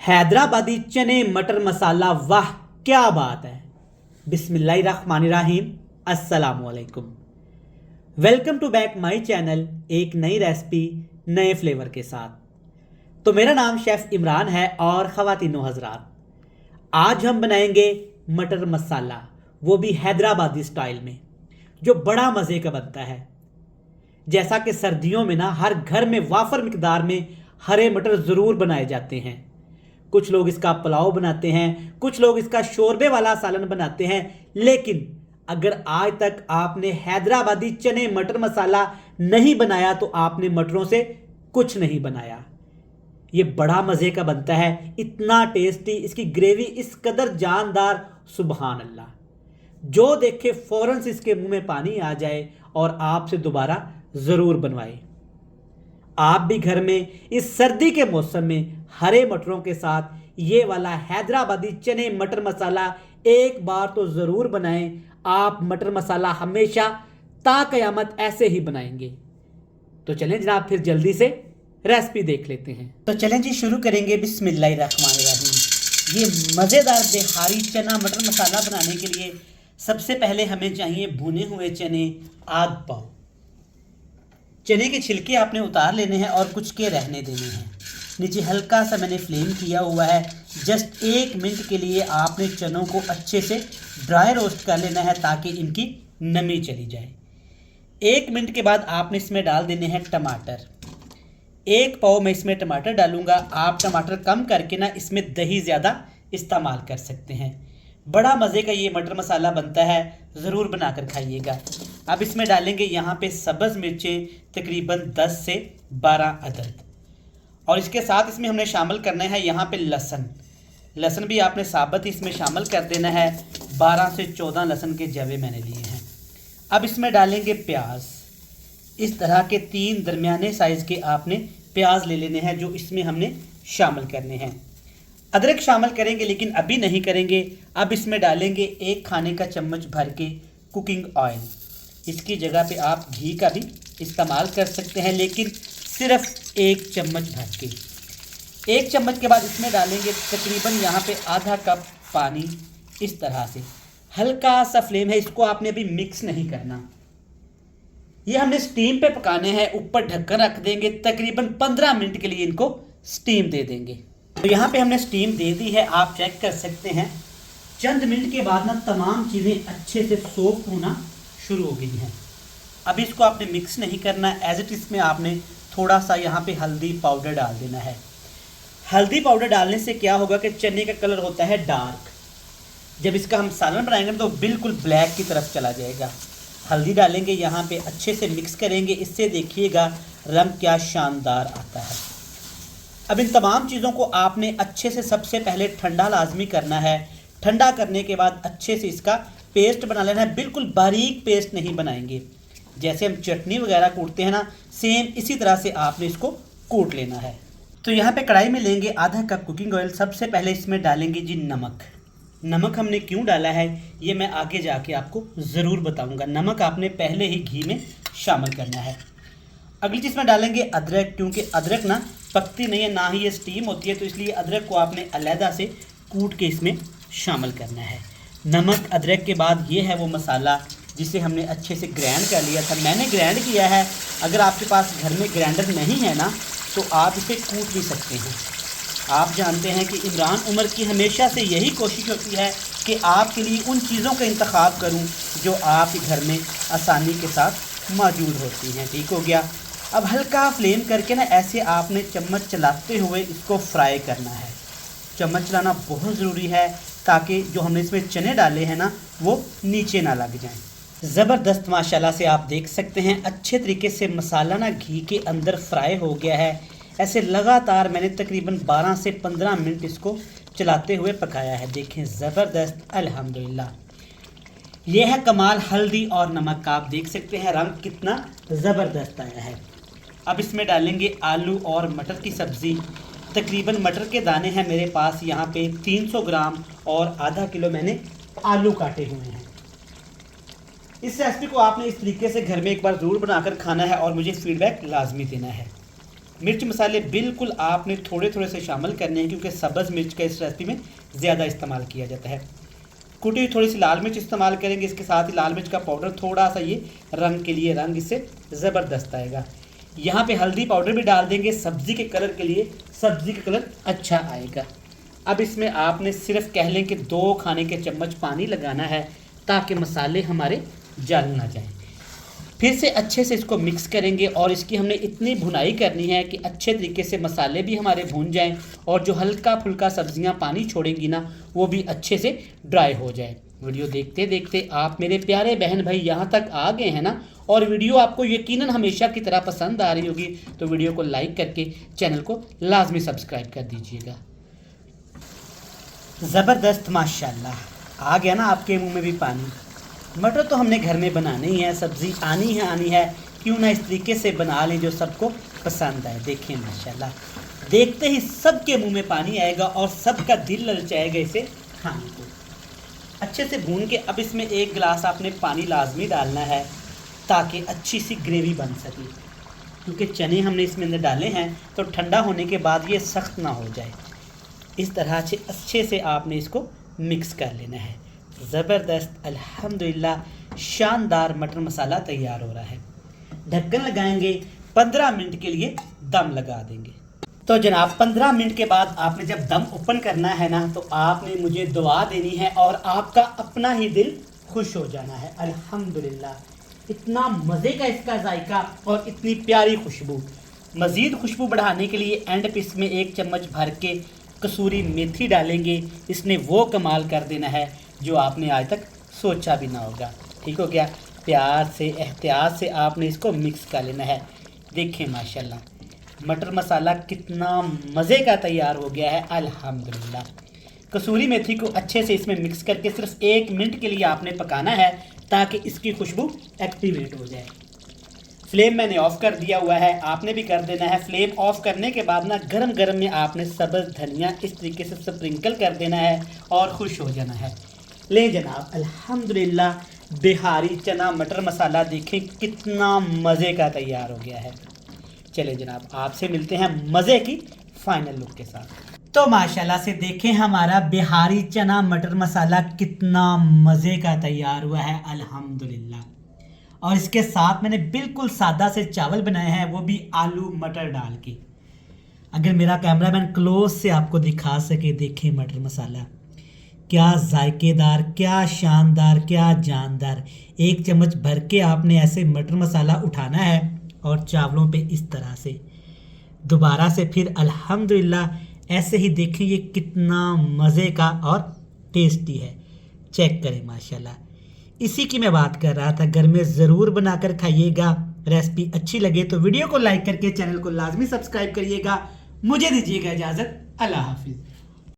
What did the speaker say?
हैदराबादी चने मटर मसाला, वाह क्या बात है। बिस्मिल्लाहिर्रहमानिर्रहीम, अस्सलामुअलैकुम। Welcome to back my channel, एक नई रेसिपी नए फ्लेवर के साथ। तो मेरा नाम शेफ़ इमरान है और ख़वातीनो हज़रात, आज हम बनाएंगे मटर मसाला, वो भी हैदराबादी स्टाइल में, जो बड़ा मज़े का बनता है। जैसा कि सर्दियों में ना हर घर में वाफर मिकदार में हरे मटर ज़रूर बनाए जाते हैं। कुछ लोग इसका पुलाव बनाते हैं, कुछ लोग इसका शोरबे वाला सालन बनाते हैं। लेकिन अगर आज तक आपने हैदराबादी चने मटर मसाला नहीं बनाया तो आपने मटरों से कुछ नहीं बनाया। ये बड़ा मज़े का बनता है, इतना टेस्टी, इसकी ग्रेवी इस कदर जानदार, सुबहान अल्लाह। जो देखे फ़ौरन से इसके मुंह में पानी आ जाए और आपसे दोबारा ज़रूर बनवाए। आप भी घर में इस सर्दी के मौसम में हरे मटरों के साथ ये वाला हैदराबादी चने मटर मसाला एक बार तो ज़रूर बनाएं। आप मटर मसाला हमेशा ता क़यामत ऐसे ही बनाएंगे। तो चलें जनाब, फिर जल्दी से रेसिपी देख लेते हैं। तो चलें जी, शुरू करेंगे। बिस्मिल्लाहिर्रहमानिर्रहीम। ये मज़ेदार बिहारी चना मटर मसाला बनाने के लिए सबसे पहले हमें चाहिए भुने हुए चने आध पाव। चने के छिलके आपने उतार लेने हैं और कुछ के रहने देने हैं। नीचे हल्का सा मैंने फ्लेम किया हुआ है। जस्ट 1 मिनट के लिए आपने चनों को अच्छे से ड्राई रोस्ट कर लेना है ताकि इनकी नमी चली जाए। 1 मिनट के बाद आपने इसमें डाल देने हैं टमाटर। 1 पाव में इसमें टमाटर डालूंगा। आप टमाटर कम करके ना इसमें दही ज़्यादा इस्तेमाल कर सकते हैं। बड़ा मज़े का ये मटर मसाला बनता है, ज़रूर बनाकर खाइएगा। अब इसमें डालेंगे यहाँ पे सब्ज़ मिर्चें तकरीबन 10 से 12 अदद, और इसके साथ इसमें हमने शामिल करना है यहाँ पे लहसुन भी आपने साबुत इसमें शामिल कर देना है। 12 से 14 लहसुन के जवे मैंने लिए हैं। अब इसमें डालेंगे प्याज। इस तरह के 3 दरमियाने साइज़ के आपने प्याज ले लेने हैं, जो इसमें हमने शामिल करने हैं। अदरक शामिल करेंगे लेकिन अभी नहीं करेंगे। अब इसमें डालेंगे 1 खाने का चम्मच भर के कुकिंग ऑयल। इसकी जगह पे आप घी का भी इस्तेमाल कर सकते हैं, लेकिन सिर्फ 1 चम्मच भर के। 1 चम्मच के बाद इसमें डालेंगे तकरीबन यहाँ पे आधा कप पानी। इस तरह से हल्का सा फ्लेम है, इसको आपने अभी मिक्स नहीं करना। ये हमने स्टीम पे पकाने हैं। ऊपर ढक्कन रख देंगे, तकरीबन 15 मिनट के लिए इनको स्टीम दे देंगे। तो यहाँ पे हमने स्टीम दे दी है, आप चेक कर सकते हैं। चंद मिनट के बाद ना तमाम चीज़ें अच्छे से सोख होना शुरू हो गई हैं। अब इसको आपने मिक्स नहीं करना, एज इट इज़ में आपने थोड़ा सा यहाँ पे हल्दी पाउडर डाल देना है। हल्दी पाउडर डालने से क्या होगा कि चने का कलर होता है डार्क, जब इसका हम सालन बनाएंगे तो बिल्कुल ब्लैक की तरफ चला जाएगा। हल्दी डालेंगे, यहाँ पे अच्छे से मिक्स करेंगे। इससे देखिएगा रंग क्या शानदार आता है। अब इन तमाम चीज़ों को आपने अच्छे से सबसे पहले ठंडा लाजमी करना है। ठंडा करने के बाद अच्छे से इसका पेस्ट बना लेना है। बिल्कुल बारीक पेस्ट नहीं बनाएंगे, जैसे हम चटनी वगैरह कूटते हैं ना, सेम इसी तरह से आपने इसको कूट लेना है। तो यहाँ पे कढ़ाई में लेंगे आधा कप कुकिंग ऑयल। सबसे पहले इसमें डालेंगे जी नमक हमने क्यों डाला है ये मैं आगे जाके आपको ज़रूर बताऊँगा। नमक आपने पहले ही घी में शामिल करना है। अगली चीज़ में डालेंगे अदरक, क्योंकि अदरक ना पकती नहीं है, ना ही ये स्टीम होती है, तो इसलिए अदरक को आपने अलहदा से कूट के इसमें शामिल करना है। नमक अदरक के बाद ये है वो मसाला जिसे हमने अच्छे से ग्राइंड कर लिया था। मैंने ग्राइंड किया है। अगर आपके पास घर में ग्राइंडर नहीं है ना तो आप इसे कूट भी सकते हैं। आप जानते हैं कि इमरान उमर की हमेशा से यही कोशिश होती है कि आपके लिए उन चीज़ों का इंतखाब करूं जो आपके घर में आसानी के साथ मौजूद होती हैं। ठीक हो गया। अब हल्का फ्लेम करके ना ऐसे आपने चम्मच चलाते हुए इसको फ्राई करना है। चम्मच चलाना बहुत ज़रूरी है ताकि जो हमने इसमें चने डाले हैं ना वो नीचे ना लग जाएं। ज़बरदस्त माशाल्लाह से आप देख सकते हैं अच्छे तरीके से मसाला ना घी के अंदर फ्राई हो गया है। ऐसे लगातार मैंने तकरीबन 12 से 15 मिनट इसको चलाते हुए पकाया है। देखें ज़बरदस्त, अल्हम्दुलिल्लाह। ये है कमाल हल्दी और नमक का। आप देख सकते हैं रंग कितना ज़बरदस्त आया है। अब इसमें डालेंगे आलू और मटर की सब्ज़ी। तकरीबन मटर के दाने हैं मेरे पास यहाँ पे 300 ग्राम, और आधा किलो मैंने आलू काटे हुए हैं। इस रेसिपी को आपने इस तरीके से घर में एक बार ज़रूर बनाकर खाना है और मुझे फीडबैक लाजमी देना है। मिर्च मसाले बिल्कुल आपने थोड़े थोड़े से शामिल करने हैं, क्योंकि सब्ज़ मिर्च का इस रेसिपी में ज़्यादा इस्तेमाल किया जाता है। कुटी हुई थोड़ी सी लाल मिर्च इस्तेमाल करेंगे, इसके साथ ही लाल मिर्च का पाउडर थोड़ा सा, ये रंग के लिए, रंग इससे ज़बरदस्त आएगा। यहाँ पे हल्दी पाउडर भी डाल देंगे सब्ज़ी के कलर के लिए, सब्ज़ी का कलर अच्छा आएगा। अब इसमें आपने सिर्फ कह लें कि 2 खाने के चम्मच पानी लगाना है, ताकि मसाले हमारे जल ना जाएं। फिर से अच्छे से इसको मिक्स करेंगे और इसकी हमने इतनी भुनाई करनी है कि अच्छे तरीके से मसाले भी हमारे भून जाएं और जो हल्का फुल्का सब्जियां पानी छोड़ेंगी ना, वो भी अच्छे से ड्राई हो जाए। वीडियो देखते देखते आप मेरे प्यारे बहन भाई यहाँ तक आ गए हैं ना, और वीडियो आपको यकीनन हमेशा की तरह पसंद आ रही होगी, तो वीडियो को लाइक करके चैनल को लाजमी सब्सक्राइब कर दीजिएगा। ज़बरदस्त, माशाल्लाह आ गया ना आपके मुंह में भी पानी। मटर तो हमने घर में बनाने ही है, सब्ज़ी आनी है, क्यों ना इस तरीके से बना लें जो सबको पसंद आए। देखिए माशाल्लाह, देखते ही सबके मुंह में पानी आएगा और सबका दिल ललचाएगा इसे खाने को। अच्छे से भून के अब इसमें 1 गिलास आपने पानी लाजमी डालना है, ताकि अच्छी सी ग्रेवी बन सके, क्योंकि चने हमने इसमें अंदर डाले हैं, तो ठंडा होने के बाद ये सख्त ना हो जाए। इस तरह से अच्छे से आपने इसको मिक्स कर लेना है। ज़बरदस्त, अल्हम्दुलिल्लाह शानदार मटर मसाला तैयार हो रहा है। ढक्कन लगाएंगे, 15 मिनट के लिए दम लगा देंगे। तो जनाब 15 मिनट के बाद आपने जब दम ओपन करना है ना, तो आपने मुझे दुआ देनी है और आपका अपना ही दिल खुश हो जाना है। अल्हम्दुलिल्लाह, इतना मज़े का इसका जायका और इतनी प्यारी खुशबू। मज़ीद खुशबू बढ़ाने के लिए एंड पे इसमें 1 चम्मच भर के कसूरी मेथी डालेंगे। इसने वो कमाल कर देना है जो आपने आज तक सोचा भी ना होगा। ठीक हो गया, प्यार से एहतियात से आपने इसको मिक्स कर लेना है। देखें माशाल्लाह, मटर मसाला कितना मज़े का तैयार हो गया है। अल्हम्दुलिल्लाह, कसूरी मेथी को अच्छे से इसमें मिक्स करके सिर्फ 1 मिनट के लिए आपने पकाना है, ताकि इसकी खुशबू एक्टिवेट हो जाए। फ्लेम मैंने ऑफ़ कर दिया हुआ है, आपने भी कर देना है। फ्लेम ऑफ़ करने के बाद ना गरम गरम में आपने सब्ज़ धनिया इस तरीके से स्प्रिंकल कर देना है और खुश हो जाना है। ले जनाब, अल्हम्दुलिल्लाह बिहारी चना मटर मसाला देखें कितना मज़े का तैयार हो गया है। चले जनाब, आपसे मिलते हैं मज़े की फाइनल लुक के साथ। तो माशाल्लाह से देखें हमारा बिहारी चना मटर मसाला कितना मज़े का तैयार हुआ है। अल्हम्दुलिल्लाह, और इसके साथ मैंने बिल्कुल सादा से चावल बनाए हैं, वो भी आलू मटर डाल के। अगर मेरा कैमरामैन क्लोज से आपको दिखा सके, देखें मटर मसाला क्या जायकेदार, क्या शानदार, क्या जानदार। 1 चम्मच भर के आपने ऐसे मटर मसाला उठाना है और चावलों पे इस तरह से दोबारा से फिर अल्हम्दुलिल्लाह ऐसे ही देखें ये कितना मज़े का और टेस्टी है। चेक करें माशाल्लाह, इसी की मैं बात कर रहा था। घर में ज़रूर बनाकर खाइएगा। रेसिपी अच्छी लगे तो वीडियो को लाइक करके चैनल को लाजमी सब्सक्राइब करिएगा। मुझे दीजिएगा इजाज़त, अल्लाह हाफिज़।